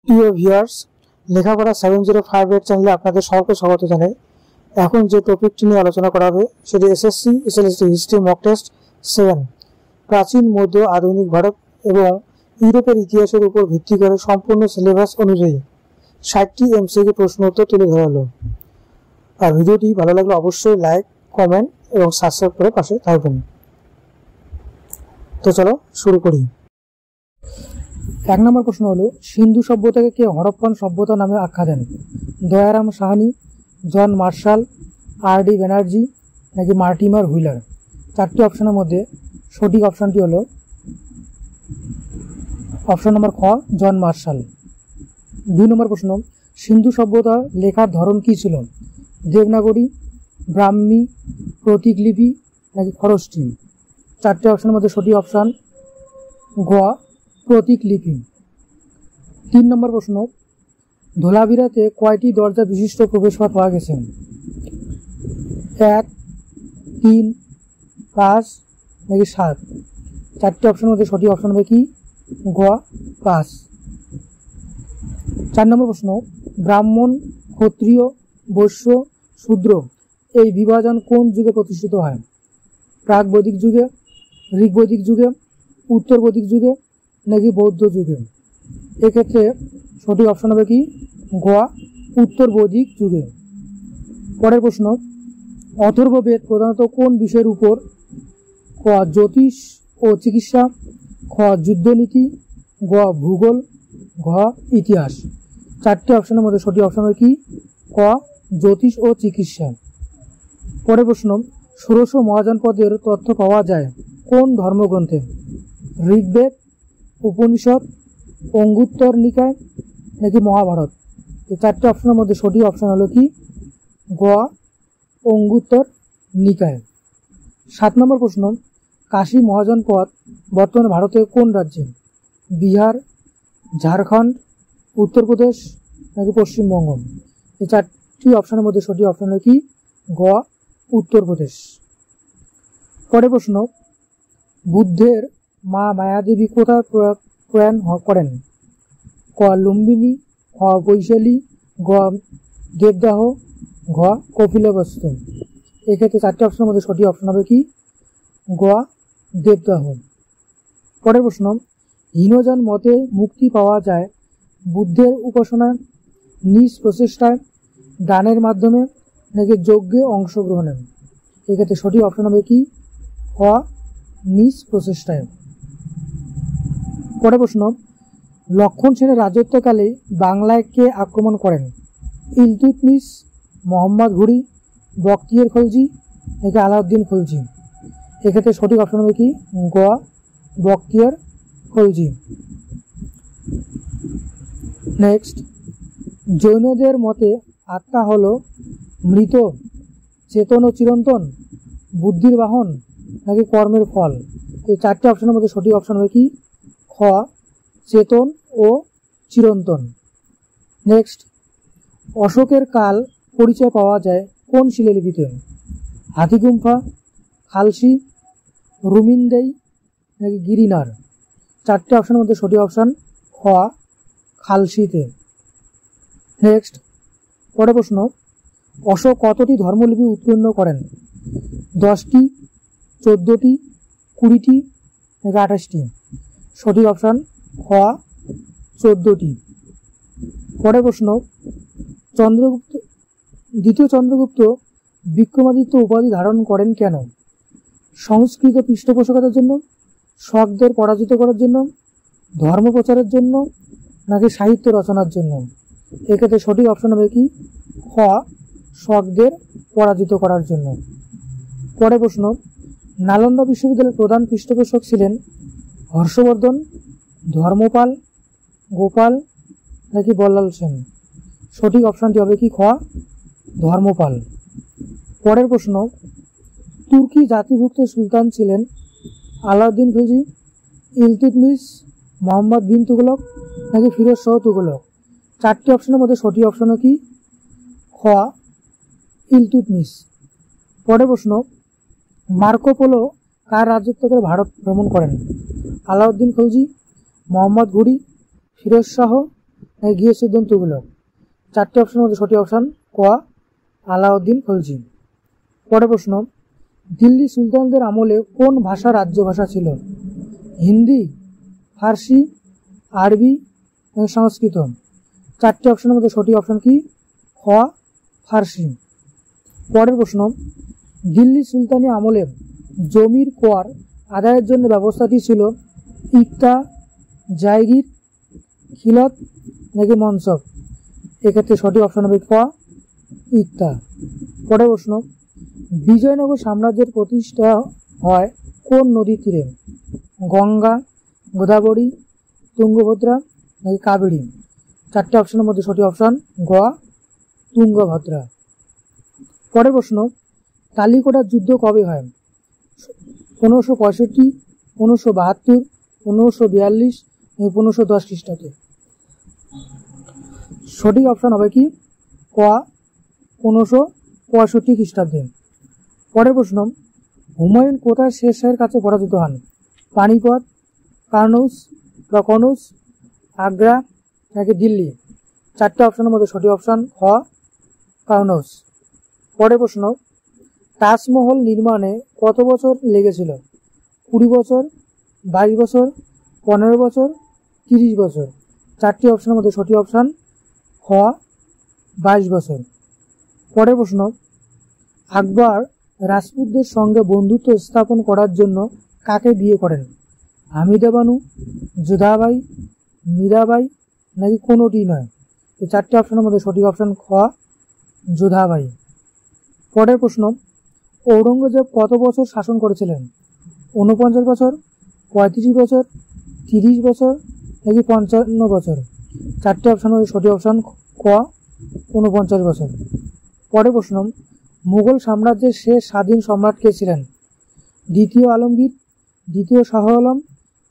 প্রিয় ভিউয়ার্স, লেখাপড়া 7058 চ্যানেলে আপনাদের সকলকে স্বাগত জানাই। এখন যে টপিকটি নিয়ে আলোচনা করা হবে সেটি SSC SLST history mock test 7, প্রাচীন মধ্য আধুনিক ভারত এবং ইউরোপের ইতিহাসের উপর ভিত্তি করে সম্পূর্ণ সিলেবাস অনুযায়ী 60টি এমসিকিউ প্রশ্ন উত্তর তুলে ধরা হলো। আর ভিডিওটি ভালো লাগলে অবশ্যই লাইক, কমেন্ট এবং সাবস্ক্রাইব করে পাশে থাকবেন। তো চলো শুরু করি। 1 নম্বর প্রশ্ন হলো, সিন্ধু সভ্যতাকে কে হরপ্পান সভ্যতা নামে আখ্যা দেন? Dayaram Sahni, John Marshall, R D. Banerji নাকি মার্টিমার হুইলার? 4টি অপশনের মধ্যে সঠিক অপশনটি হলো অপশন নম্বর খ, জন মার্শাল। 2 নম্বর প্রশ্ন, সিন্ধু সভ্যতা লেখার ধরন কি ছিল? দেবনাগরী, ব্রাহ্মী, প্রতীকলিপি নাকি খরষ্টি? 4টি অপশনের মধ্যে সঠিক অপশন গ, প্রতীকলিপি। 3 নম্বর প্রশ্ন, ধোলাভিরাতে কয়টি দরজা বিশিষ্ট প্রবেশপথ পাওয়া গেছে? 1, 3, 5 নাকি 7? 4টি অপশনের মধ্যে সঠিক অপশন হবে কি? গ, 5। 4 নম্বর প্রশ্ন, ব্রাহ্মণ, ক্ষত্রিয়, বৈশ্য, শূদ্র এই বিভাজন কোন যুগে প্রতিষ্ঠিত হয়? প্রাক বৈদিক যুগে, ঋগ বৈদিক যুগে, উত্তর বৈদিক যুগে নাকি বৌদ্ধ যুগে? এক্ষেত্রে সঠিক অপশন হবে কি? গ, উত্তর বৈদিক যুগে। পরের প্রশ্ন, অথর্ববেদ প্রধানত কোন বিষয়ের উপর? ক, জ্যোতিষ ও চিকিৎসা, খ, যুদ্ধনীতি, গ, ভূগোল, ঘ, ইতিহাস? 4টি অপশনের মধ্যে সঠিক অপশন হবে কি? ক, জ্যোতিষ ও চিকিৎসা। পরের প্রশ্ন, ষোড়শ মহাজনপদের তথ্য পাওয়া যায় কোন ধর্মগ্রন্থে? ঋগ্বেদ, উপনিষদ, অঙ্গুত্তর নিকায় নাকি মহাভারত? এই 4টি অপশনের মধ্যে সঠিক অপশন হলো কি? গ, অঙ্গুত্তর নিকায়। 7 নম্বর প্রশ্ন, কাশী মহাজনপদ বর্তমানে ভারতের কোন রাজ্যে? বিহার, ঝাড়খণ্ড, উত্তরপ্রদেশ নাকি পশ্চিমবঙ্গ? এই 4টি অপশনের মধ্যে সঠিক অপশন হলো কি? গ, উত্তরপ্রদেশ। পরের প্রশ্ন, বুদ্ধের মা মায়াদেবী কোথায় প্রয়াণ করেন? ক, লুম্বিনী, খ, বৈশালী, গ, দেবদাহ, ঘ, কপিলবস্তু? এক্ষেত্রে 4টি অপশনের মধ্যে সঠিক অপশন হবে কি? গ, দেবদাহ। পরের প্রশ্ন, হীনযান মতে মুক্তি পাওয়া যায় বুদ্ধের উপাসনায়, নিজ প্রচেষ্টায়, দানের মাধ্যমে নাকি যজ্ঞে অংশগ্রহণে? এক্ষেত্রে সঠিক অপশন হবে কি? খ, নিজ প্রচেষ্টায়। পরের প্রশ্ন, লক্ষণ সেনের রাজত্বকালে বাংলায় কে আক্রমণ করেন? ইলতুৎমিশ, মোহাম্মদ ঘুরি, বখতিয়ার খলজি নাকি আলাউদ্দিন খলজি? এক্ষেত্রে সঠিক অপশন হবে কি? গ, বখতিয়ার খলজি। নেক্সট, জৈনদের মতে আত্মা হলো মৃত, চেতন ও চিরন্তন, বুদ্ধির বাহন নাকি কর্মের ফল? এই 4টি অপশনের মধ্যে সঠিক অপশন হবে কি? খ, চেতন ও চিরন্তন। নেক্সট, অশোকের কাল পরিচয় পাওয়া যায় কোন শিলালিপিতে? হাতিগুম্ফা, খালসি, রুমিনদেই নাকি গিরিনার? 4টি অপশনের মধ্যে সঠিক অপশন খ, খালসিতে। নেক্সট, পরের প্রশ্ন, অশোক কতটি ধর্মলিপি উৎকীর্ণ করেন? 10টি, 14টি, 20টি নাকি 28টি? সঠিক অপশন খ, 14টি। পরের প্রশ্ন, দ্বিতীয় চন্দ্রগুপ্ত বিক্রমাদিত্য উপাধি ধারণ করেন কেন? সংস্কৃত পৃষ্ঠপোষকতার জন্য, শকদের পরাজিত করার জন্য, ধর্ম প্রচারের জন্য নাকি সাহিত্য রচনার জন্য? এক্ষেত্রে সঠিক অপশন হবে কি? খ, শকদের পরাজিত করার জন্য। পরের প্রশ্ন, নালন্দা বিশ্ববিদ্যালয়ের প্রধান পৃষ্ঠপোষক ছিলেন হর্ষবর্ধন, ধর্মপাল, গোপাল নাকি বল্লাল সেন? সঠিক অপশনটি হবে কি? খ, ধর্মপাল। পরের প্রশ্ন, তুর্কি জাতিভুক্ত সুলতান ছিলেন আলাউদ্দিন খলজি, ইলতুৎমিশ, মোহাম্মদ বিন তুগলক নাকি ফিরোজ শাহ তুগলক? 4টি অপশনের মধ্যে সঠিক অপশন কি? খ, ইলতুৎমিশ। পরের প্রশ্ন, মার্কো পোলো কার রাজত্বকালে ভারত ভ্রমণ করেন? আলাউদ্দিন খলজি, মোহাম্মদ ঘুরি, ফিরোজ শাহ নাকি গিয়াসউদ্দিন তুগলক? চারটি অপশনের মধ্যে সঠিক অপশন ক আলাউদ্দিন খলজি। পরের প্রশ্ন, দিল্লি সুলতানদের আমলে কোন ভাষা রাজ্য ভাষা ছিল? হিন্দি, ফার্সি, আরবি, সংস্কৃত? চারটি অপশনের মধ্যে সঠিক অপশন কি? খ ফার্সি। পরের প্রশ্ন, দিল্লি সুলতানি আমলে জমির কর আদায়ের জন্য ব্যবস্থাটি ছিল ইকতা, জায়গির, খিলত নাকি মনসব? এক্ষেত্রে সঠিক অপশন হবে ক ইকতা। পরের প্রশ্ন, বিজয়নগর সাম্রাজ্যের প্রতিষ্ঠা হয় কোন নদীর তীরে? গঙ্গা, গোদাবরী, তুঙ্গভদ্রা নাকি কাবেরী? চারটি অপশনের মধ্যে সঠিক অপশন গ তুঙ্গভদ্রা। পরের প্রশ্ন, তালিকোটার যুদ্ধ কবে হয়? 1565, 1572, 1542 এবং 1510 খ্রিস্টাব্দে? সঠিক অপশন হবে কি ক 1565 খ্রিস্টাব্দে। পরের প্রশ্ন, হুমায়ুন কোথায় শের শাহের কাছে পরাজিত হন? পানিপথ, কার্নুস বা কনুস, আগ্রা নাকি দিল্লি? চারটি অপশনের মধ্যে সঠিক অপশন খ কার্নুস। পরের প্রশ্ন, তাজমহল নির্মাণে কত বছর লেগেছিল? 20 বছর, 22 বছর, 15 বছর, 30 বছর? চারটি অপশনের মধ্যে সঠিক অপশন খ 22 বছর। পরের প্রশ্ন, আকবর রাজপুতদের সঙ্গে বন্ধুত্ব স্থাপন করার জন্য কাকে বিয়ে করেন? হামিদা বানু, যোধাবাই, মীরাবাই নাকি কোনোটি নয়? এই চারটি অপশনের মধ্যে সঠিক অপশন খ যোধাবাই। পরের প্রশ্ন, ঔরঙ্গজেব কত বছর শাসন করেছিলেন? 49 বছর, 35 বছর, 30 বছর নাকি 55 বছর? চারটি অপশনের মধ্যে সঠিক অপশন ক 49 বছর। পরের প্রশ্ন, মুঘল সাম্রাজ্যের শেষ স্বাধীন সম্রাট কে ছিলেন? দ্বিতীয় আলমগীর, দ্বিতীয় শাহ আলম,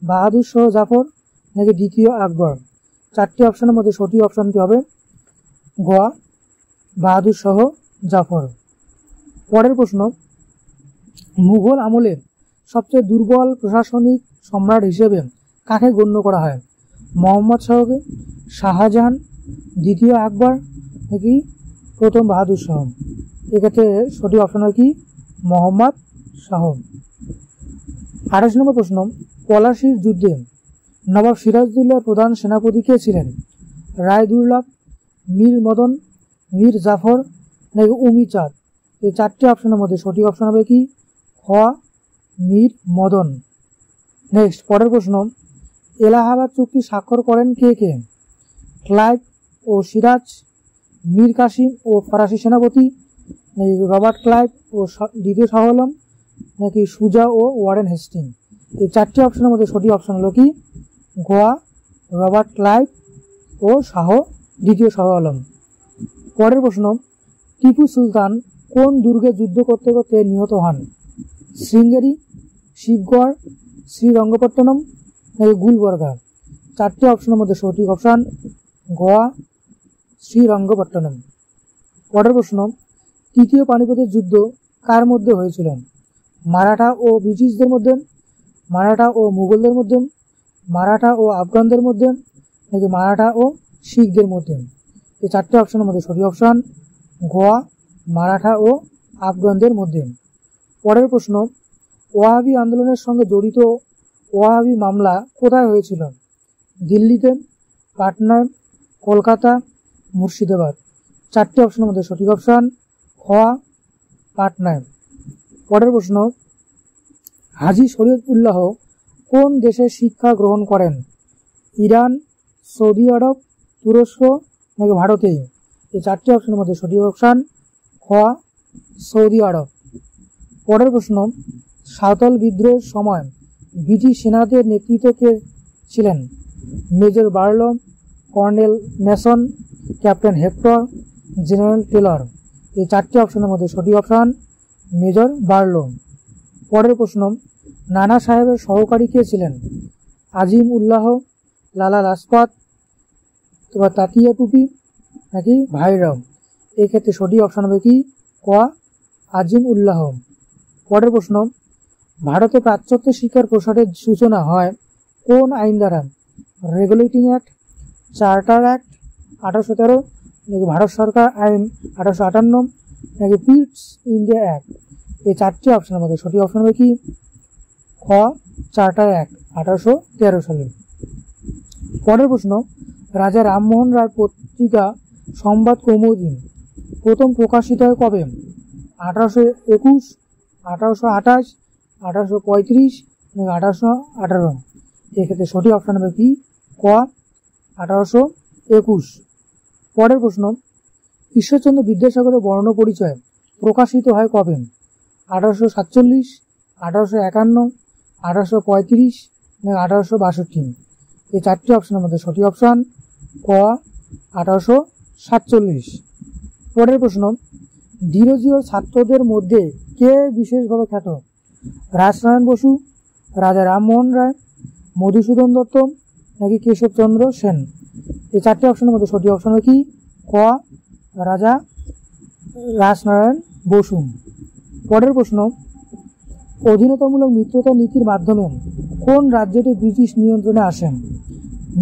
বাহাদুর শাহ জাফর নাকি দ্বিতীয় আকবর? চারটি অপশনের মধ্যে সঠিক অপশনটি হবে গ বাহাদুর শাহ জাফর। পরের প্রশ্ন, মুঘল আমলে সবচেয়ে দুর্বল প্রশাসনিক সম্রাট হিসেবে কাকে গণ্য করা হয়? মোহাম্মদ শাহকে, শাহজাহান, দ্বিতীয় আকবর নাকি প্রথম বাহাদুর শাহ? এক্ষেত্রে সঠিক অপশন হয় কি মোহাম্মদ শাহ। 28 নম্বর প্রশ্ন, পলাশির যুদ্ধে নবাব সিরাজউদ্দৌলার প্রধান সেনাপতি কে ছিলেন? রায়দুর্লভ, মীর মদন, মীর জাফর নাকি উমি চাঁদ? এই চারটি অপশনের মধ্যে সঠিক অপশন হবে কি খ মীর মদন। নেক্সট, পরের প্রশ্ন, এলাহাবাদ চুক্তি স্বাক্ষর করেন কে কে? ক্লাইভ ও সিরাজ, মীর কাসিম ও ফরাসি সেনাপতি নাকি রবার্ট ক্লাইভ ও দ্বিতীয় শাহ আলম নাকি সুজা ও ওয়ারেন হেস্টিং? এই চারটি অপশনের মধ্যে সঠিক অপশন হলো কি গোয়া রবার্ট ক্লাইভ ও দ্বিতীয় শাহ আলম। পরের প্রশ্ন, টিপু সুলতান কোন দুর্গে যুদ্ধ করতে করতে নিহত হন? শৃঙ্গেরি, শিবগড়, শ্রীরঙ্গপট্টনম নাকি গুলবর্গা? চারটি অপশনের মধ্যে সঠিক অপশন গোয়া শ্রীরঙ্গপট্টনম। পরের প্রশ্ন, তৃতীয় পানিপথের যুদ্ধ কার মধ্যে হয়েছিল? মারাঠা ও ব্রিটিশদের মধ্যে, মারাঠা ও মুঘলদের মধ্যে, মারাঠা ও আফগানদের মধ্যে নাকি মারাঠা ও শিখদের মধ্যে? এই চারটি অপশনের মধ্যে সঠিক অপশন গোয়া মারাঠা ও আফগানদের মধ্যে। পরের প্রশ্ন, ওয়াহাবি আন্দোলনের সঙ্গে জড়িত ওয়াহাবি মামলা কোথায় হয়েছিল? দিল্লিতে, পাটনায়, কলকাতা, মুর্শিদাবাদ? চারটি অপশনের মধ্যে সঠিক অপশন খ পাটনায়। পরের প্রশ্ন, হাজী শরীয়তুল্লাহ কোন দেশে শিক্ষা গ্রহণ করেন? ইরান, সৌদি আরব, তুরস্ক নাকি ভারতেই? এই চারটি অপশনের মধ্যে সঠিক অপশন খ সৌদি আরব। পরের প্রশ্ন, সাঁওতাল বিদ্রোহের সময় ব্রিটিশ সেনাদের নেতৃত্ব কে ছিলেন? Major Barlow, colonel Mason, captain hectare, general Taylor? এই চারটি অপশনের মধ্যে সঠিক অপশন মেজর বার্লো। পরের প্রশ্ন, নানা সাহেবের সহকারী কে ছিলেন? আজিম উল্লাহ, লালা লাজপত, তাতিয়া টুপি নাকি ভাইরাও? এই ক্ষেত্রে সঠিক অপশন হবে কি ক আজিম উল্লাহ। পরের প্রশ্ন, ভারতে প্রাচ্যত্ব শিক্ষার প্রসারের সূচনা হয় কোন আইন দ্বারা? রেগুলেটিং অ্যাক্ট, চার্টার অ্যাক্ট, 1813, নাকি ভারত সরকার আইন 1858, নাকি পিটস ইন্ডিয়া অ্যাক্ট? এই চারটি অপশনের মধ্যে সঠিক অপশন হবে কি? খ চার্টার অ্যাক্ট 1813 সালে। পরের প্রশ্ন, রাজা রামমোহন রায় পত্রিকা সংবাদ কৌমুদী প্রথম প্রকাশিত হয় কবে? 1821, 1828, 1835, 1818? এক্ষেত্রে সঠিক অপশন হবে কি? ক 1821। পরের প্রশ্ন, ঈশ্বরচন্দ্র বিদ্যাসাগরের বর্ণ পরিচয় প্রকাশিত হয় কবে? 1847, 1851, 1835, 1862? এই চারটি অপশনের মধ্যে সঠিক অপশন ক 1847। পরের প্রশ্ন, ডিরোজিওর ছাত্রদের মধ্যে কে বিশেষভাবে খ্যাত? রাজনারায়ণ বসু, রাজা রামমোহন রায়, মধুসূদন দত্ত, নাকি কেশবচন্দ্র সেন? এই চারটি অপশনের মধ্যে সঠিক অপশন হবে কি? ক রাজা রাজনারায়ণ বসু। পরের প্রশ্ন, অধীনতামূলক মিত্রতা নীতির মাধ্যমে কোন রাজ্যটি ব্রিটিশ নিয়ন্ত্রণে আসেন?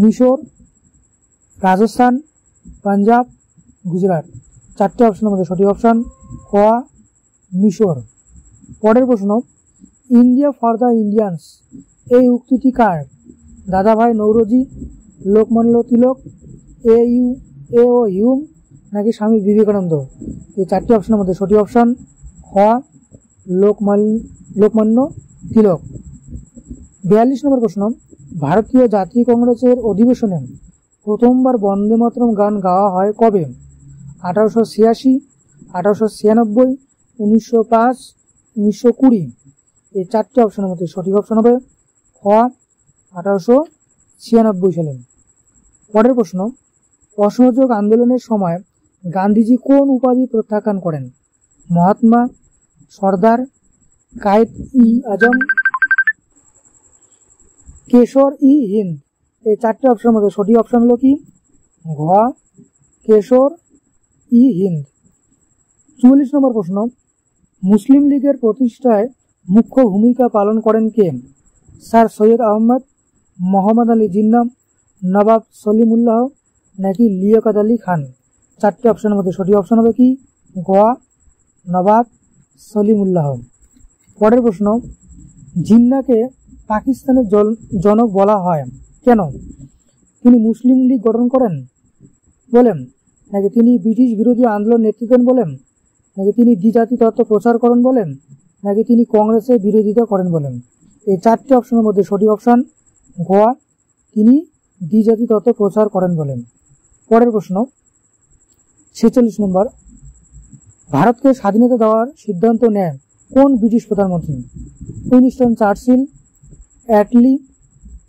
মিশর, রাজস্থান, পাঞ্জাব, গুজরাট? চারটি অপশনের মধ্যে সঠিক অপশন ক মিশর। পরের প্রশ্ন, ইন্ডিয়া ফর দ্য ইন্ডিয়ান্স এই উক্তিটি কার? দাদাভাই নৌরোজি, লোকমান্য তিলক, এ ও হিউম, নাকি স্বামী বিবেকানন্দ? এই চারটি অপশনের মধ্যে সঠিক অপশন খ লোকমান্য তিলক। 42 নম্বর প্রশ্ন, ভারতীয় জাতীয় কংগ্রেসের অধিবেশনে প্রথমবার বন্দে মাতরম গান গাওয়া হয় কবে? 1886, 1896, 1905, 1920? এই চারটি অপশনের মধ্যে সঠিক অপশন হবে খ 1896 সালে। পরের প্রশ্ন, অসহযোগ আন্দোলনের সময় গান্ধীজি কোন উপাধি প্রত্যাখ্যান করেন? মহাত্মা, সর্দার, কায়েদ ই আজম, কেশর ই হিন্দ? এই চারটি অপশনের মধ্যে সঠিক অপশন হলো কি? ঘ কেশর ই হিন্দ। 44 নম্বর প্রশ্ন, মুসলিম লীগের প্রতিষ্ঠায় মুখ্য ভূমিকা পালন করেন কে? স্যার সৈয়দ আহমদ, মোহাম্মদ আলী জিন্না, নবাব সলিমুল্লাহ, নাকি লিয়াকত আলী খান? চারটি অপশনের মধ্যে সঠিক অপশন হবে কি? গ নবাব সলিমুল্লাহ। পরের প্রশ্ন, জিন্নাকে পাকিস্তানের জনক বলা হয় কেন? তিনি মুসলিম লীগ গঠন করেন বলেন, নাকি তিনি ব্রিটিশ বিরোধী আন্দোলন নেতৃত্ব দেন বলেন, নাকি তিনি দ্বিজাতি তত্ত্ব প্রচার করেন বলেন, নাকি তিনি কংগ্রেসের বিরোধিতা করেন বলেন? এই চারটি অপশনের মধ্যে সঠিক অপশন গ তিনি দ্বিজাতি তত্ত্ব প্রচার করেন বলেন। পরের প্রশ্ন, 46 নম্বর, ভারতকে স্বাধীনতা দেওয়ার সিদ্ধান্ত নেন কোন ব্রিটিশ প্রধানমন্ত্রী? Winston Churchill, Atlee,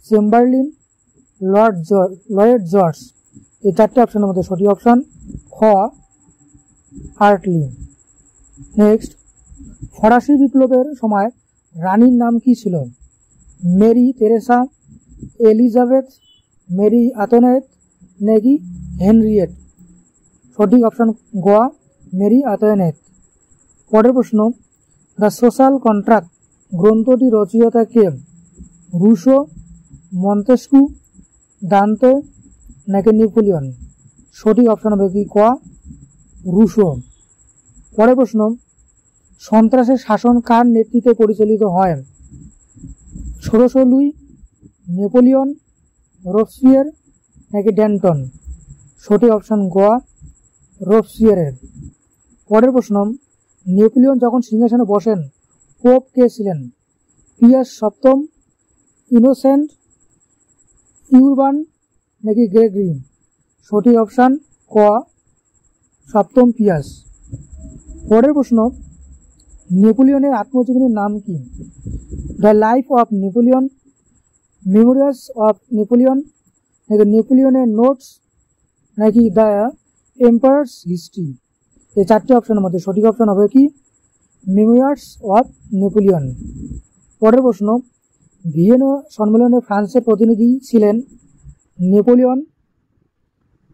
Chamberlin, Lloyd George? এই চারটি অপশনের মধ্যে সঠিক অপশন খ আর্টলি। নেক্সট, ফরাসি বিপ্লবের সময় রানীর নাম কি ছিল? মেরি তেরেসা, এলিজাবেথ, মেরি আতোনেট, নাকি হেনরিয়েট? সঠিক অপশন গ মেরি আতোনেট। পরের প্রশ্ন, দ্য সোশ্যাল কন্ট্রাক্ট গ্রন্থটি রচয়িতা কে? রুশো, মন্তেস্কু, দান্তে, নাকি নেপোলিয়ন? সঠিক অপশন হবে কি? ক রুশো। পরের প্রশ্ন, সন্ত্রাসের শাসন কার নেতৃত্বে পরিচালিত হয়? ষোড়শ লুই, নেপোলিয়ন, রোবসপিয়ার, নাকি ড্যান্টন? সঠিক অপশন গ রোবসপিয়ারের। পরের প্রশ্ন, নেপোলিয়ন যখন সিংহাসনে বসেন পোপ কে ছিলেন? পিয়াস সপ্তম, ইনোসেন্ট, ইউরবান, নাকি গ্রেগরি? সঠিক অপশন ক সপ্তম পিয়াস। পরের প্রশ্ন, নেপোলিয়নের আত্মজীবনীর নাম কি? The life of Napoleon, memorials of Napoleon, নাকি নেপোলিয়নের নোটস, নাকি দ্য এম্পায়ার্স হিস্ট্রি? এই চারটি অপশনের মধ্যে সঠিক অপশন হবে কি? Memorials of Napoleon. পরের প্রশ্ন, ভিয়েনা সম্মেলনে ফ্রান্সের প্রতিনিধি ছিলেন নেপোলিয়ন,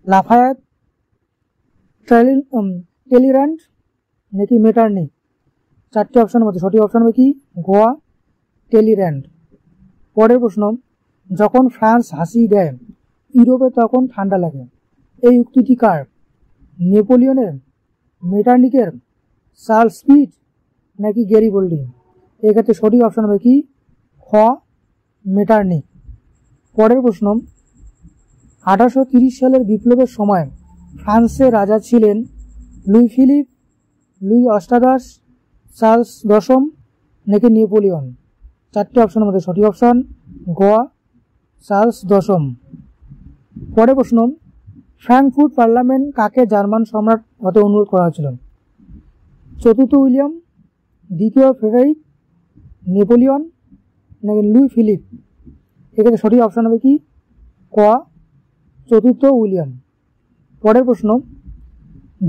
লাফায়েত, টেলিরান্ড, নাকি মেটার্নি? চারটি অপশনের মধ্যে সঠিক অপশন হবে কি? গোয়া টেলিরান্ড। পরের প্রশ্ন, যখন ফ্রান্স হাসি দেয় ইউরোপে তখন ঠান্ডা লাগে, এই উক্তিটি কার? নেপোলিয়নের, মেটার্নিকের, চার্লস পিট নাকি গ্যারিবল্ডি? এক্ষেত্রে সঠিক অপশন হবে কি খ মেটার্নিক। পরের প্রশ্ন, 1830 সালের বিপ্লবের সময় ফ্রান্সের রাজা ছিলেন লুই ফিলিপ, লুই অষ্টাদশ, চার্লস দশম নাকি নেপোলিয়ন? চারটি অপশনের মধ্যে সঠিক অপশন গ চার্লস দশম। পরের প্রশ্ন, ফ্র্যাঙ্কফুর্ট পার্লামেন্ট কাকে জার্মান সম্রাট হতে অনুরোধ করা হয়েছিল? চতুর্থ উইলিয়াম, দ্বিতীয় ফ্রেডারিক, নেপোলিয়ন নাকি লুই ফিলিপ? এক্ষেত্রে সঠিক অপশন হবে কি ক চতুর্থ উইলিয়াম। পরের প্রশ্ন,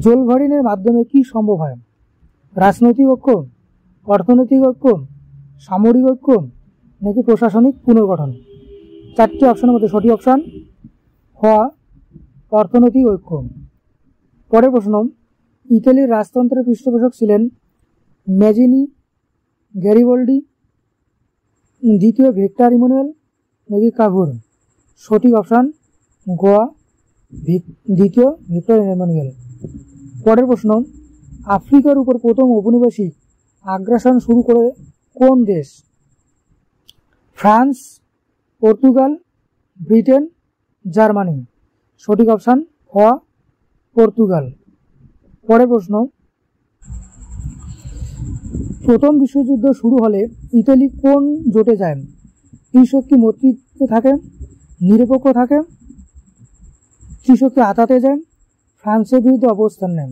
জোলভারিনের মাধ্যমে কি সম্ভব হয়? রাজনৈতিক ঐক্য, অর্থনৈতিক ঐক্য, সামরিক ঐক্য নাকি প্রশাসনিক পুনর্গঠন? চারটি অপশনের মধ্যে সঠিক অপশন খ অর্থনৈতিক ঐক্য। পরের প্রশ্ন, ইতালির রাজতন্ত্রের পৃষ্ঠপোষক ছিলেন ম্যাজিনি, গ্যারিবল্ডি, দ্বিতীয় ভিক্টর ইমানুয়েল নাকি কাভুর? সঠিক অপশন গ দ্বিতীয় ভিক্টর ইমানুয়েল। পরের প্রশ্ন, আফ্রিকার উপর প্রথম ঔপনিবেশিক আগ্রাসন শুরু করে কোন দেশ? France, Portugal, Britain, Germany? সঠিক অপশন খ পর্তুগাল। পরের প্রশ্ন, প্রথম বিশ্বযুদ্ধ শুরু হলে ইতালি কোন জোটে যায়? ত্রিশক্তি মৈত্রীতে থাকে, নিরপেক্ষ থাকে, ত্রিশক্তি আতাতে যায়, ফ্রান্সের বিরুদ্ধে অবস্থান নেন?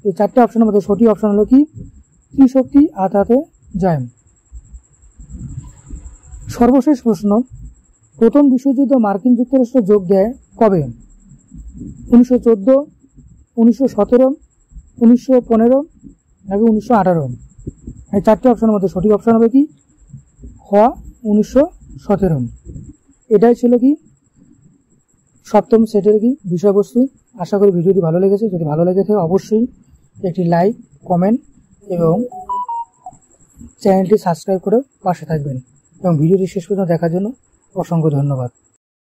এই চারটে অপশনের মধ্যে সঠিক অপশন হলো কি ত্রিশক্তি আতাতে যায়। সর্বশেষ প্রশ্ন, প্রথম বিশ্বযুদ্ধে মার্কিন যুক্তরাষ্ট্র যোগ দেয় কবে? 1914, 1917, 1915 নাকি 1918? এই চারটি অপশনের মধ্যে সঠিক অপশন হবে কি খ 1917। এটাই ছিল কি সপ্তম সেটের কি বিষয়বস্তু। আশা করি ভিডিওটি ভালো লেগেছে। যদি ভালো লেগে থাকে অবশ্যই একটি লাইক, কমেন্ট এবং চ্যানেলটি সাবস্ক্রাইব করে পাশে থাকবেন। এবং ভিডিওটি শেষ পর্যন্ত দেখার জন্য অসংখ্য ধন্যবাদ।